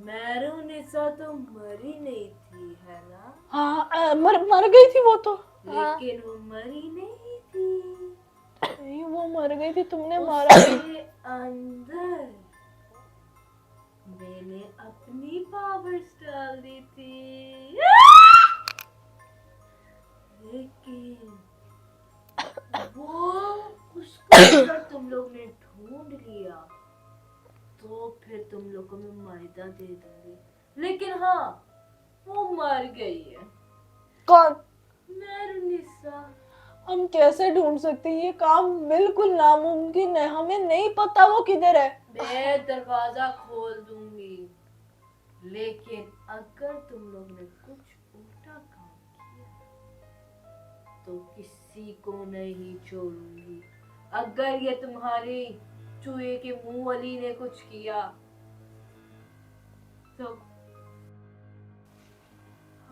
मेहरुनिसा तो मरी नहीं थी है ना? हाँ मर गई थी वो तो। लेकिन वो मरी नहीं थी। नहीं वो मर गई थी, तुमने मारा भी। उसके अंदर मैंने अपनी पावर्स डाल दी थी। लेकिन वो उसको अगर तुम लोग ने ढूंढ लिया तो फिर तुम लोग को मैं मायदा दे दूंगी। लेकिन हाँ, वो मर गई है। कौन? मेहरुनिसा। हम कैसे ढूंढ सकते हैं? ये काम बिल्कुल नामुमकिन है, हमें नहीं पता वो किधर है। मैं दरवाजा खोल दूंगी, लेकिन अगर तुम लोग ने कुछ उल्टा काम किया तो किसी को नहीं छोड़ूंगी। अगर ये तुम्हारी चूहे के मुंह वाली ने कुछ किया तो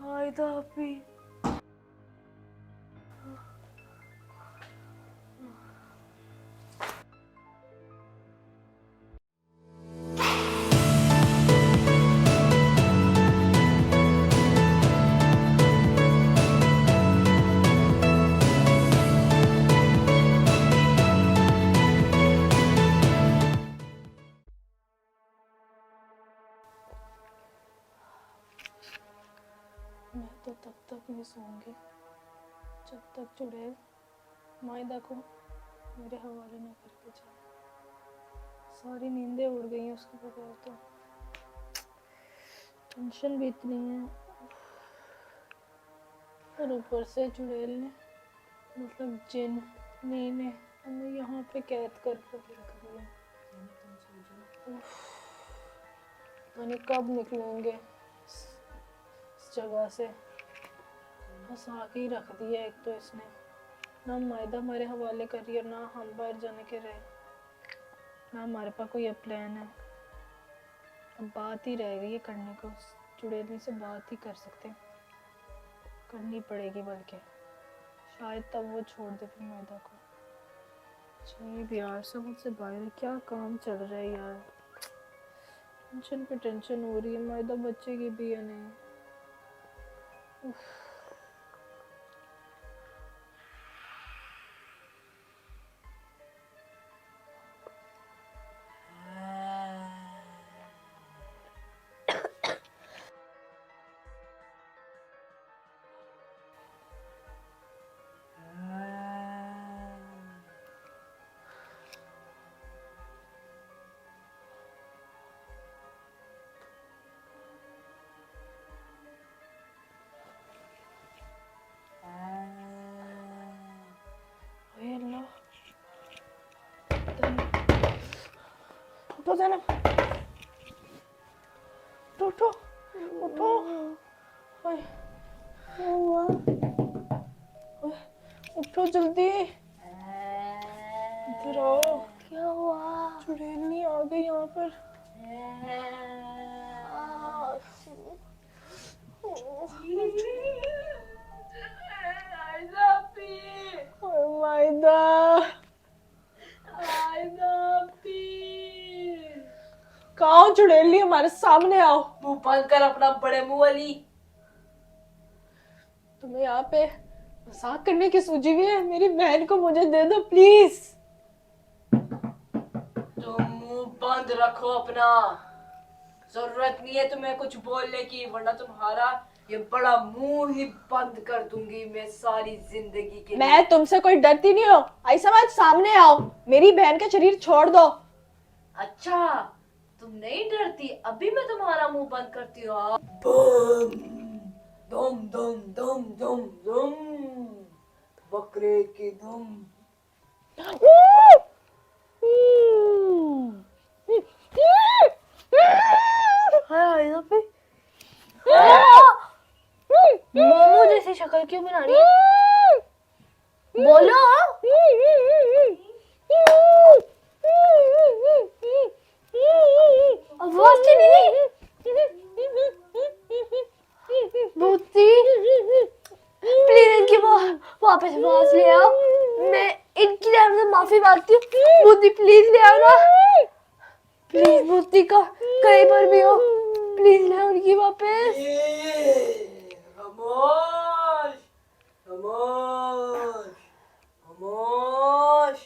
हायदा भी। मैं तो तब तक नहीं सोऊंगी जब तक चुड़ैल मायदा को मेरे हवाले ना करके जाए। सारी नींदें उड़ गई हैं उसके बगैर तो। टेंशन भी इतनी है, और ऊपर से चुड़ैल ने, मतलब जिन नी ने हमें यहाँ पे कैद कर रख दिया। पता नहीं कब निकलेंगे इस जगह से। फंसा के ही रख दिया एक तो इसने, ना मायदा हमारे हवाले करिए, ना हम बाहर जाने के रहे, ना हमारे पास कोई प्लान है। अब बात ही रह गई है करने को, चुड़ैल से बात ही कर सकते, करनी पड़ेगी बल्कि, शायद तब वो छोड़ दे फिर मायदा को। अजीब यार, समझ से बाहर है, क्या काम चल रहा है यार। टेंशन पे टेंशन हो रही है, मायदा बच्चेगी भी या नहीं। उफ। उठो ज़ैनब, उठो उठो। ओए उठो जल्दी, इधर आओ। क्या हुआ? चुड़ैल नहीं आ गई यहाँ पर? मायदा, कहाँ चुड़ैल नहीं? हमारे सामने आओ। मुंह बंद कर अपना, बड़े मुंह वाली। तुम्हें यहाँ पे मजाक करने की सूझी हुई है? मेरी बहन को मुझे दे दो प्लीज। तुम मुंह बंद रखो अपना, जरूरत नहीं है तुम्हें कुछ बोलने की, वरना तुम्हारा ये बड़ा मुंह ही बंद कर दूंगी मैं सारी जिंदगी के लिए। मैं तुमसे कोई डरती नहीं हूँ, आई समझ, सामने आओ, मेरी बहन का शरीर छोड़ दो। अच्छा, तुम नहीं डरती? अभी मैं तुम्हारा मुंह बंद करती हूँ। दुम दुम दुम दुम दुम, बकरे की दुम। मोमो जैसी शक्ल क्यों बना रही है? बोलो। आवाज तो नहीं। भूती, प्लीज इनकी वापस आवाज ले आओ। मैं इनकी तरफ से माफी मांगती हूँ। भूती प्लीज ले आओ ना, प्लीज। भूती का कहीं पर भी हो, प्लीज ले उनकी वापस। खामोश खामोश खामोश।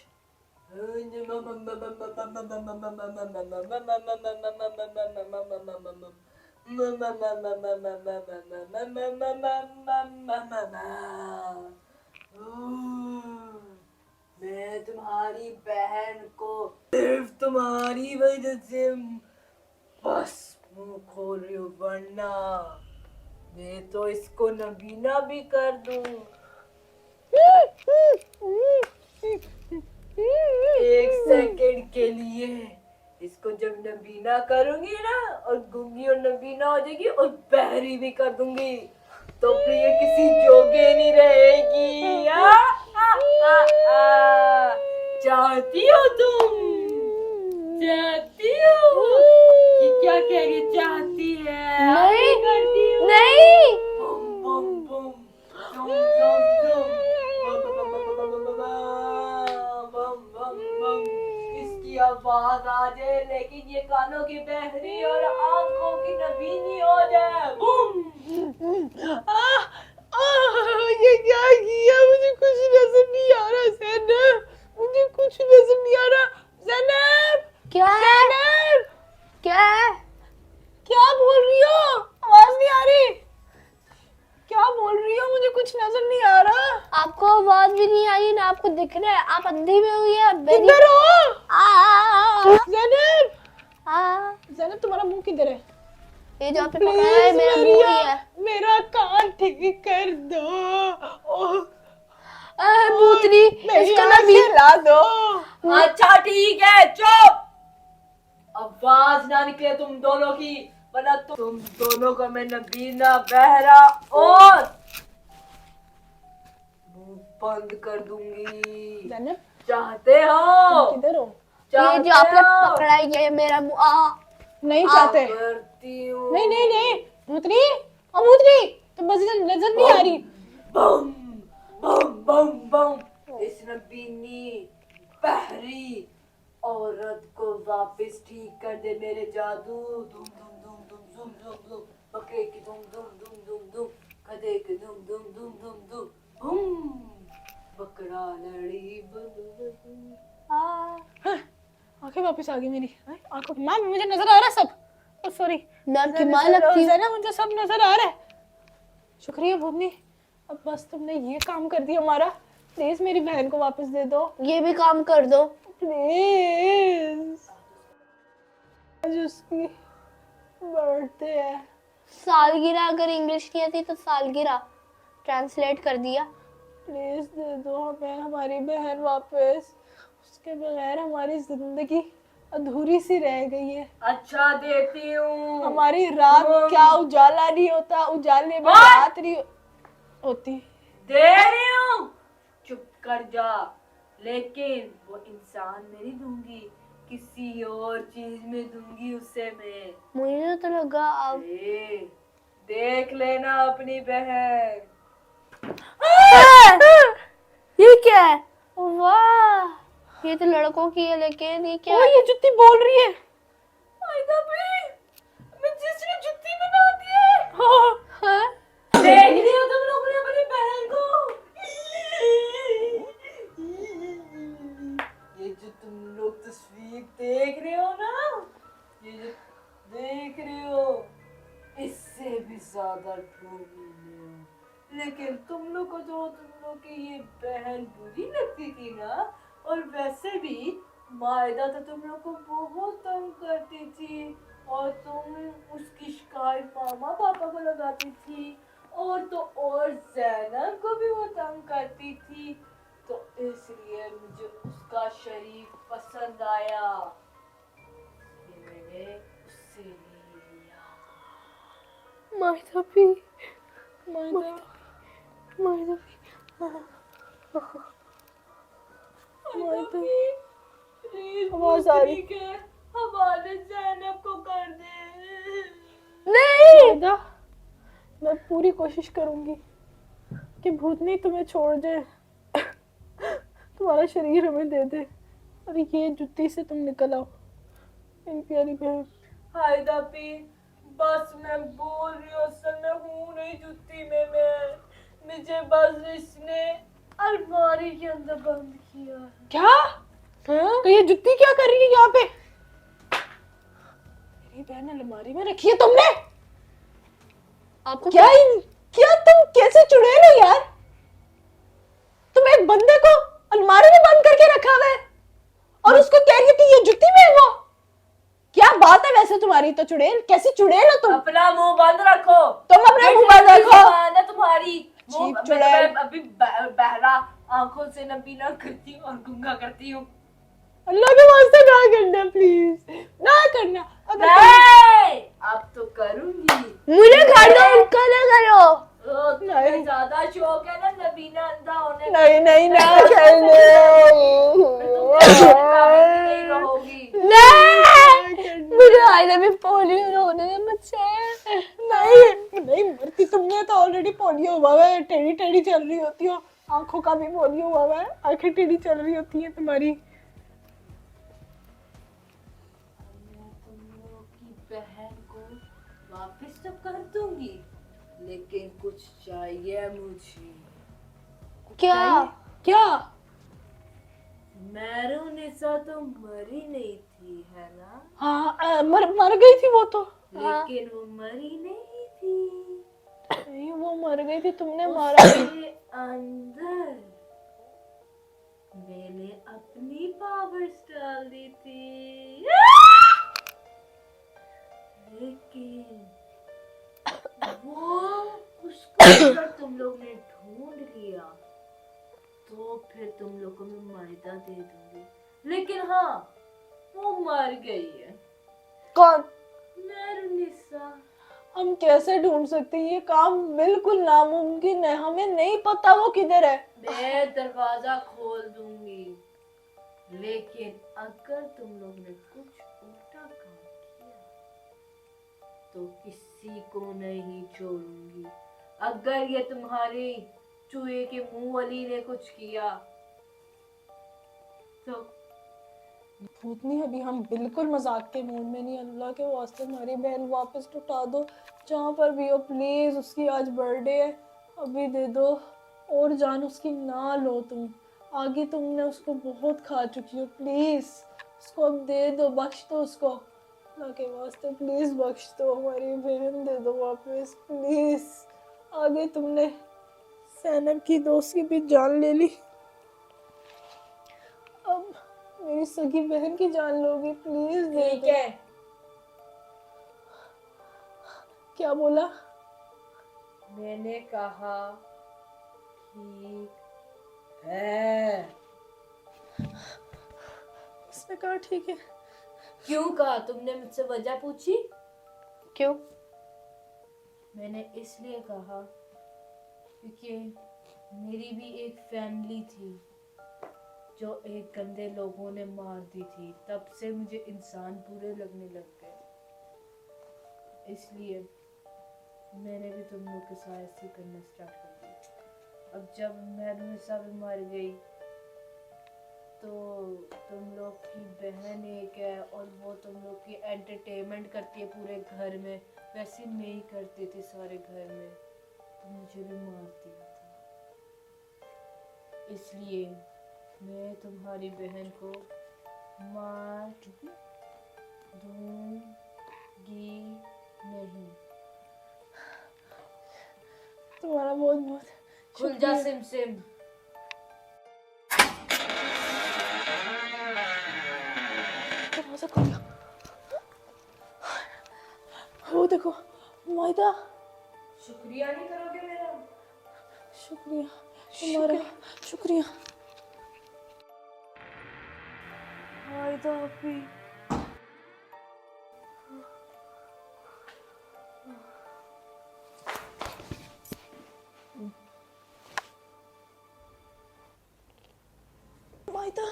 मैं तुम्हारी बहन को सिर्फ तुम्हारी वजह से बस मुंह खोल रही हूँ, वरना मैं तो इसको नबीना भी कर दूं। एक सेकंड के लिए इसको जब नबीना करूंगी ना, और गूंगी और नबीना हो जाएगी और बहरी भी कर दूंगी, तो फिर ये किसी जोगे नहीं रहेगी। चाहती हो तुम? चाहती हो? ये क्या कह रही है? चाहती है? नहीं करती हूँ। नहीं। बम बम बम दुम दुम दुम बम बम बम। इसकी आवाज आ जाए लेकिन ये कानों की बहरी और आंखों की नबीनी हो जाए। बूम। ये क्या किया? मुझे कुछ नजर नहीं आ रहा ज़ैनब, मुझे कुछ नजर नहीं आ रहा। ज़ैनब, क्या है? ज़ैनब, क्या है? क्या बोल रही हो? आवाज नहीं आ रही। क्या बोल रही हो? मुझे कुछ नजर नहीं आ रहा। आपको आवाज भी नहीं आई ना आपको दिख रहा है? आप अंधी में हुई है? किधर हो आ ज़ैनब? आ ज़ैनब, तुम्हारा मुंह किधर है? ये जो आपने पकड़ा है मेरा मुंह ही है। मेरा कान ठीक कर दो। ओह, भूतनी, मेरी इसका ना भी आंखें ला दो। अच्छा ठीक है, चुप। आवाज ना निकले तुम दोनों की, वरना तुम दोनों को मैं नबीना, बहरा और मुंह बंद कर दूंगी। ज़ैनब, चाहते हो? किधर हो? ये जो आपने पकड़ा है ये मेरा मुंह। नहीं चाहते। करती हूँ। नहीं नहीं नहीं, भूतनी, ओ भूतनी, तुम बस नजर नहीं आ रही। बम बम बम बम। इस नबीनी बहरी औरत को वापस ठीक कर दे मेरे जादू। दुम दुम दुम दुम दुम दुम दुम। बकरे की दुम दुम दुम दुम दुम। गधे की दुम दुम दुम दुम दुम। हुम। बकरा लड़ी बम। आंखें वापस आ गई मेरी। आंखों की मैम, मुझे नजर आ रहा है सब। ओ सॉरी नाम की माँ लगती है। ना, मुझे सब नजर आ रहा है। शुक्रिया भूतनी, अब बस तुमने ये काम कर दिया हमारा। प्लीज मेरी बहन को वापस दे दो, ये भी काम कर दो प्लीज। आज उसकी बर्थडे है। सालगिरह, अगर इंग्लिश नहीं आती तो सालगिरह ट्रांसलेट कर दिया। प्लीज दे दो हमें हमारी बहन वापस। उसके बगैर हमारी जिंदगी अधूरी सी रह गई है। अच्छा देती हूँ। हमारी रात क्या उजाला नहीं होता, उजाले में रात नहीं होती। दे रही हूँ, चुप कर जा। लेकिन वो इंसान में नहीं दूंगी, किसी और चीज में दूंगी उसे मैं। मुझे तो लगा अब देख लेना अपनी बहन। ये क्या है? वाह, ये तो लड़कों की है, लेकिन ये क्या ओ, है? ये जुत्ती बोल रही है। मैं जिसने जुत्ती बना दी है। हाँ? देख रही हो तुम लोग ने अपनी बहन को? ये जो तुम लोग तस्वीर देख रहे हो ना, ये जो देख रहे हो, इससे भी ज्यादा ढूंढी है। लेकिन तुम लोग को जो तुम लोग की ये बहन बुरी लगती थी ना, और वैसे भी मायदा तो तुम लोग को बहुत तंग करती थी, और तुम उसकी शिकायत मामा पापा को लगाती थी, और तो और ज़ैनब को भी वो तंग करती थी, तो इसलिए मुझे उसका शरीफ पसंद आया, इसलिए मैंने उससे ले लिया। मायदा भी, मायदा, मायदा भी। आवाज आ रही। ठीक है, हवाले ज़ैनब को कर दे। नहीं, मायदा, मैं पूरी कोशिश करूंगी कि भूतनी तुम्हें छोड़ जाए, तुम्हारा शरीर हमें दे दे, और ये जुत्ती से तुम निकल आओ, मेरी प्यारी बहन। हायदा पे बस मैं बोल रही हूँ, असल में हूँ नहीं जुत्ती में मैं। मुझे बस इसने अलमारी के अंदर बंद किया है। क्या? तो ये जुत्ती क्या कर रही है यहाँ पे? मेरी बहन अलमारी में रखी है तुमने? आपको क्या तुम कैसे चुड़ैल हो यार? तुम एक बंदे को अलमारी में बंद करके रखा हुआ है और उसको कह रही हो कि ये जुत्ती में है वो? क्या बात है वैसे तुम्हारी तो चुड़ैल, कैसी चुड़ैल हो तुम? अपना मुंह बंद रखो। तुम अपना मुंह बंद रखो। जुबान तुम्हारी चीप मैं चुड़ैल। अभी बहरा आंखों से नबीना करती हूँ और गुंगा करती हूँ। अल्लाह के वास्ते ना करना प्लीज, ना करना। नहीं, अब तो करूंगी। मुझे कर दो, उनका ना करो। तुम्हें ज्यादा शौक है ना नबीना अंधा होने का। नहीं नहीं ना करना। नहीं रहोगी। नहीं, मुझे आईने में पोलियो होने दे मुझसे। नहीं नहीं मरती, तुमने तो ऑलरेडी पोलियो हुआ है, टेढ़ी टेढ़ी चल रही होती हो, आंखों का भी पोलियो हुआ है, आंखें टेढ़ी चल रही होती हैं तुम्हारी। तुम लोग की बहन को वापस तो कर दूंगी, लेकिन कुछ चाहिए मुझे। क्या? क्या? मैरूनिसा तो मरी नहीं थी है ना? हाँ मर गई थी वो तो। लेकिन वो मरी नहीं थी। नहीं वो मर गई थी, तुमने मारा। उसके अंदर मैंने अपनी पावर्स डाल दी थी, लेकिन वो उसको अगर तुम लोग ने ढूंढ लिया तो फिर तुम लोग को मैं मायदा दे दूंगी। लेकिन हाँ, वो मर गई है। कौन? मैरूनिसा। हम कैसे ढूंढ सकते हैं? ये काम बिल्कुल नामुमकिन है, हमें नहीं पता वो किधर है। मैं दरवाजा खोल दूंगी, लेकिन अगर तुम लोग ने कुछ उल्टा काम किया तो किसी को नहीं छोड़ूंगी। अगर ये तुम्हारी चूहे के मुंह वाली ने कुछ किया तो भूतनी अभी हम बिल्कुल मजाक के मूड में नहीं, अल्लाह के वास्ते हमारी बहन वापस लौटा दो जहाँ पर भी हो प्लीज। उसकी आज बर्थडे है, अभी दे दो। और जान उसकी ना लो तुम, आगे तुमने उसको बहुत खा चुकी हो, प्लीज उसको अब दे दो, बख्श दो उसको, अल्लाह के वास्ते प्लीज बख्श दो, हमारी बहन दे दो वापस प्लीज। आगे तुमने सैनब की दोस्त की भी जान ले ली, अब मेरी सगी बहन की जान लोगी, प्लीज दे ठीक दो। है। क्या बोला? मैंने कहा ठीक है। उसने कहा ठीक है। क्यों कहा? तुमने मुझसे वजह पूछी? क्यों? मैंने इसलिए कहा क्योंकि मेरी भी एक फैमिली थी जो एक गंदे लोगों ने मार दी थी। तब से मुझे इंसान बुरे लगने लग गए, इसलिए मैंने भी तुम लोग के साथ ऐसे करना स्टार्ट कर दिया। अब जब मैरूनिसा भी मर गई तो तुम लोग की बहन एक है और वो तुम लोग की एंटरटेनमेंट करती है पूरे घर में, वैसे मैं ही करती थी सारे घर में, तो मुझे भी मार दिया था। इसलिए मैं तुम्हारी बहन को मार दूंगी नहीं। तुम्हारा बहुत बहुत खुल जा सिम सिम। दरवाजा खोल दो। वो देखो मायदा। शुक्रिया नहीं करोगे मेरा? शुक्रिया तुम्हारा, शुक्रिया। मायदा भी मायदा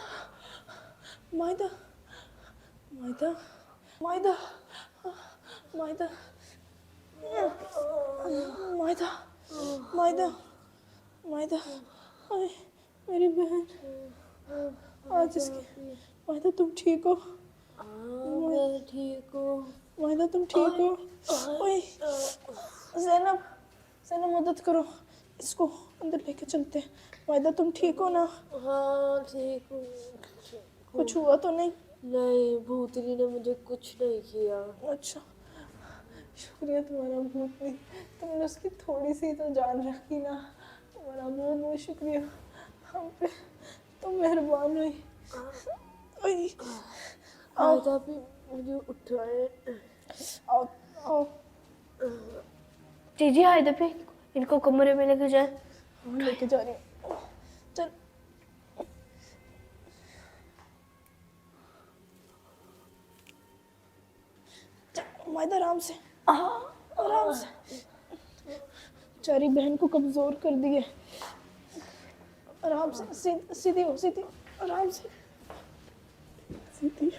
मायदा मायदा मायदा मायदा मायदा मायदा मायदा, अरे मेरी बहन आज इसकी। मायदा तुम ठीक हो? मैं ठीक हूँ। मायदा तुम ठीक हो? ओए ज़ैनब, ज़ैनब मदद करो, इसको अंदर लेके चलते हैं। मायदा तुम ठीक हो ना? हाँ ठीक हूँ। कुछ हुआ तो नहीं? नहीं, भूतनी ने मुझे कुछ नहीं किया। अच्छा, शुक्रिया तुम्हारा भूतनी, तुमने उसकी थोड़ी सी तो जान रखी ना, तुम्हारा बहुत बहुत शुक्रिया हम पे, तुम मेहरबान हुई। ओए, आओ मायदा भी मुझे उठाए। आओ आओ, जी हायदा पे इनको कमरे में लेके जाए। हाँ, लेके जा रही हूँ, चल। चल मायदा, आराम से, आराम से, बेचारी बहन को कमजोर कर दिए। आराम से, सीधी हो, सीधी, आराम से, सीधी।